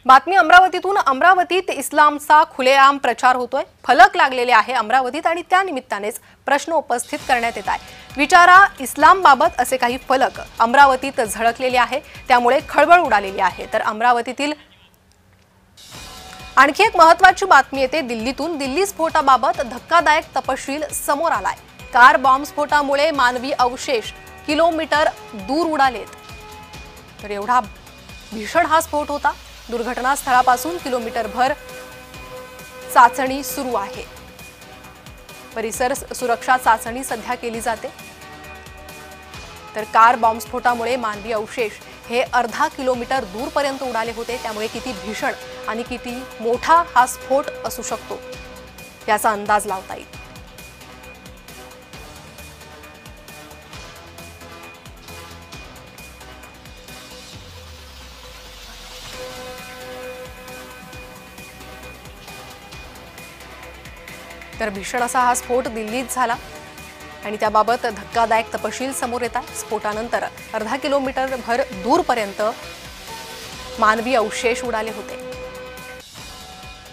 बातमी अमरावतीतून। अमरावतीत इस्लामचा खुलेआम प्रचार होतोय। फलक लागलेले आहे अमरावतीत आणि त्या निमित्तानेच प्रश्न उपस्थित करण्यात येत आहे। विचारा इस्लाम बाबत असे काही फलक अमरावतीत झळकलेले आहे, त्यामुळे खळबळ उडालेली आहे। तर अमरावतीतील आणखी एक महत्त्वाची बातमी येते दिल्लीतून। दिल्ली स्फोटाबाबत धक्कादायक तपशील समोर आलाय। कार बॉम्ब स्फोटामुळे मानवी अवशेष किलोमीटर दूर उडालेत। तर एवढा भीषण हा स्फोट होता। दुर्घटनास्थळापासून किलोमीटरभर चाचणी सुरू आहे। परिसर सुरक्षा चाचणी सध्या केली जाते। तर कार बॉम्ब स्फोटामुळे मानवी अवशेष हे अर्धा किलोमीटर दूरपर्यंत उडाले होते। त्यामुळे किती भीषण आणि किती मोठा हा स्फोट असू शकतो याचा अंदाज लावता येईल। तर भीषण असा हा स्फोट दिल्लीत झाला आणि त्याबाबत धक्कादायक तपशील समोर येतात। स्फोटानंतर अर्धा किलोमीटर भर दूरपर्यंत मानवी अवशेष उडाले होते।